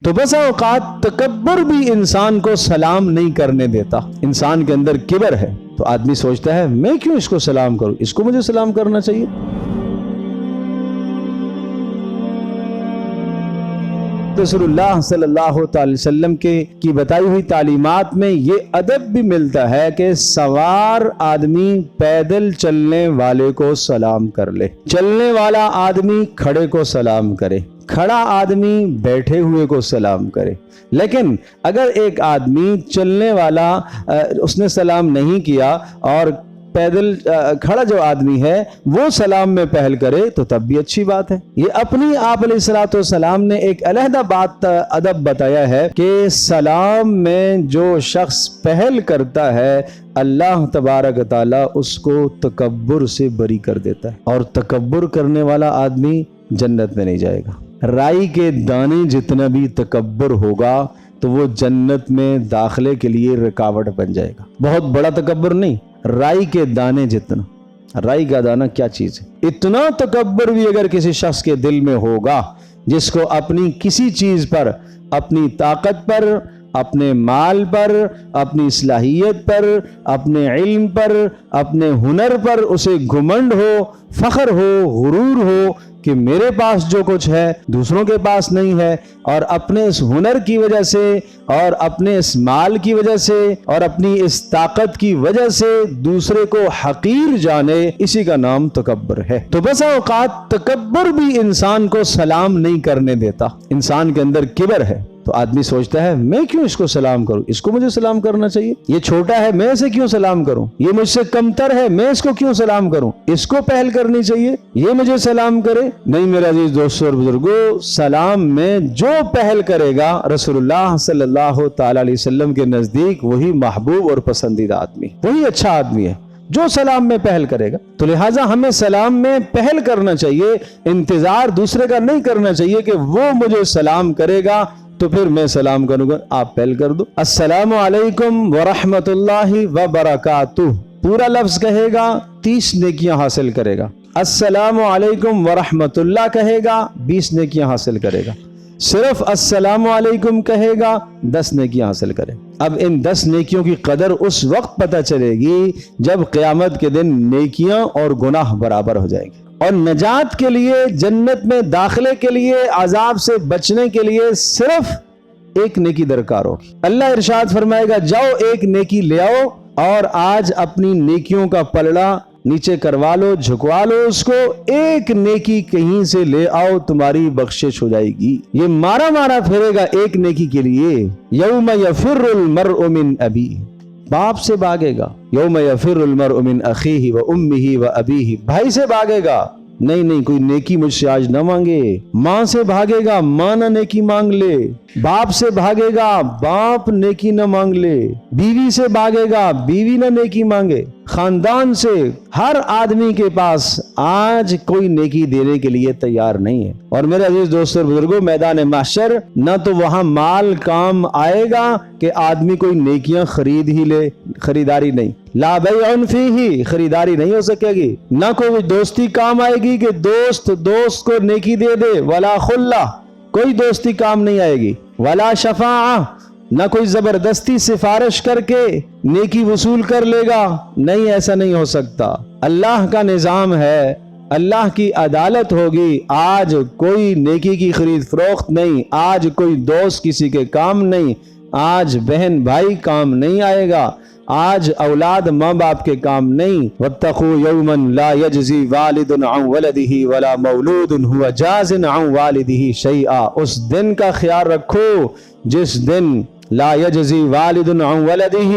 تو بسا اوقات تکبر بھی انسان کو سلام نہیں کرنے دیتا۔ انسان کے اندر کبر ہے تو آدمی سوچتا ہے میں کیوں اس کو سلام کروں، اس کو مجھے سلام کرنا چاہیے۔ رسول اللہ صلی اللہ تعالی وسلم کی بتائی ہوئی تعلیمات میں یہ ادب بھی ملتا ہے کہ سوار آدمی پیدل چلنے والے کو سلام کر لے، چلنے والا آدمی کھڑے کو سلام کرے، کھڑا آدمی بیٹھے ہوئے کو سلام کرے۔ لیکن اگر ایک آدمی چلنے والا اس نے سلام نہیں کیا اور پیدل کھڑا جو آدمی ہے وہ سلام میں پہل کرے تو تب بھی اچھی بات ہے۔ یہ اپنی آپ علیہ الصلوۃ والسلام نے ایک علیحدہ بات ادب بتایا ہے کہ سلام میں جو شخص پہل کرتا ہے اللہ تبارک تعالیٰ اس کو تکبر سے بری کر دیتا ہے، اور تکبر کرنے والا آدمی جنت میں نہیں جائے گا۔ رائی کے دانے جتنا بھی تکبر ہوگا تو وہ جنت میں داخلے کے لیے رکاوٹ بن جائے گا۔ بہت بڑا تکبر نہیں، رائی کے دانے جتنا۔ رائی کا دانہ کیا چیز ہے؟ اتنا تکبر بھی اگر کسی شخص کے دل میں ہوگا جس کو اپنی کسی چیز پر، اپنی طاقت پر، اپنے مال پر، اپنی صلاحیت پر، اپنے علم پر، اپنے ہنر پر اسے گھمنڈ ہو، فخر ہو، غرور ہو کہ میرے پاس جو کچھ ہے دوسروں کے پاس نہیں ہے، اور اپنے اس ہنر کی وجہ سے اور اپنے اس مال کی وجہ سے اور اپنی اس طاقت کی وجہ سے دوسرے کو حقیر جانے، اسی کا نام تکبر ہے۔ تو بسا اوقات تکبر بھی انسان کو سلام نہیں کرنے دیتا۔ انسان کے اندر کبر ہے تو آدمی سوچتا ہے میں کیوں اس کو سلام کروں، اس کو مجھے سلام کرنا چاہیے۔ یہ چھوٹا ہے میں اسے کیوں سلام کروں، یہ مجھ سے کمتر ہے میں اس کو کیوں سلام کروں، اس کو پہل کرنی چاہیے، یہ مجھے سلام کرے۔ نہیں میرے عزیز دوستو اور بزرگوں، سلام میں جو پہل کرے گا رسول اللہ صلی اللہ تعالی علیہ وسلم کے نزدیک وہی محبوب اور پسندیدہ آدمی، وہی اچھا آدمی ہے جو سلام میں پہل کرے گا۔ تو لہٰذا ہمیں سلام میں پہل کرنا چاہیے، انتظار دوسرے کا نہیں کرنا چاہیے کہ وہ مجھے سلام کرے گا تو پھر میں سلام کروں گا۔ آپ پہل کر دو، السلام علیکم ورحمۃ اللہ وبرکاتہ، پورا لفظ کہے گا 30 نیکیاں حاصل کرے گا۔ السلام علیکم ورحمۃ اللہ کہے گا 20 نیکیاں حاصل کرے گا۔ صرف السلام علیکم کہے گا 10 نیکیاں حاصل کرے۔ اب ان 10 نیکیوں کی قدر اس وقت پتہ چلے گی جب قیامت کے دن نیکیاں اور گناہ برابر ہو جائیں گے، اور نجات کے لیے، جنت میں داخلے کے لیے، عذاب سے بچنے کے لیے صرف ایک نیکی درکار ہوگی۔ اللہ ارشاد فرمائے گا جاؤ ایک نیکی لے آؤ، اور آج اپنی نیکیوں کا پلڑا نیچے کروا لو، جھکوا لو اس کو، ایک نیکی کہیں سے لے آؤ تمہاری بخشش ہو جائے گی۔ یہ مارا مارا پھرے گا ایک نیکی کے لیے۔ یوم یفر المرء من ابیہ، باپ سے بھاگے گا۔ یوم یفر المرء من اخیہ و امہ و ابیہ، بھائی سے بھاگے گا، نہیں کوئی نیکی مجھ سے آج نہ مانگے۔ ماں سے بھاگے گا، ماں نہ نیکی مانگ لے۔ باپ سے بھاگے گا، باپ نیکی نہ مانگ لے۔ بیوی سے بھاگے گا، بیوی نہ نیکی مانگے۔ خاندان سے ہر آدمی کے پاس آج کوئی نیکی دینے کے لیے تیار نہیں ہے۔ اور میرے عزیز دوستو اور بزرگوں، میدان محشر نہ تو وہاں مال کام آئے گا کہ آدمی کوئی نیکیاں خرید ہی لے، خریداری نہیں، لا بیع فیہ، خریداری نہیں ہو سکے گی۔ نہ کوئی دوستی کام آئے گی کہ دوست کو نیکی دے دے، ولا خلہ، کوئی دوستی کام نہیں آئے گی، ولا شفاعہ، نہ کوئی زبردستی سفارش کر کے نیکی وصول کر لے گا، نہیں، ایسا نہیں ہو سکتا۔ اللہ کا نظام ہے، اللہ کی عدالت ہوگی۔ آج کوئی نیکی کی خرید فروخت نہیں، آج کوئی دوست کسی کے کام نہیں، آج بہن بھائی کام نہیں آئے گا، آج اولاد ماں باپ کے کام نہیں۔ واتقوا یوما لا یجزی والد عن ولدہ ولا مولود هو جاز عن والدہ شیئا، اس دن کا خیال رکھو جس دن لا یجزی والد عن ولدہ،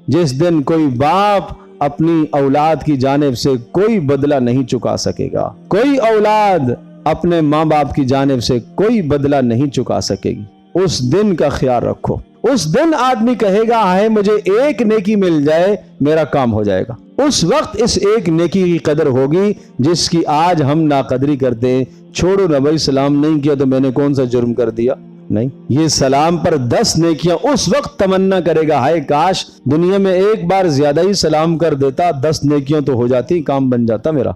جس دن کوئی باپ اپنی اولاد کی جانب سے کوئی بدلہ نہیں چکا سکے گا، کوئی اولاد اپنے ماں باپ کی جانب سے کوئی بدلہ نہیں چکا سکے گی۔ اس دن کا خیال رکھو۔ اس دن آدمی کہے گا ہے مجھے ایک نیکی مل جائے میرا کام ہو جائے گا۔ اس وقت اس ایک نیکی کی قدر ہوگی جس کی آج ہم ناقدری کرتے ہیں۔ چھوڑو نہ بھائی، سلام نہیں کیا تو میں نے کون سا جرم کر دیا؟ نہیں، یہ سلام پر 10 نیکیاں اس وقت تمنا کرے گا، ہائے کاش دنیا میں ایک بار زیادہ ہی سلام کر دیتا، 10 نیکیاں تو ہو جاتی، کام بن جاتا میرا۔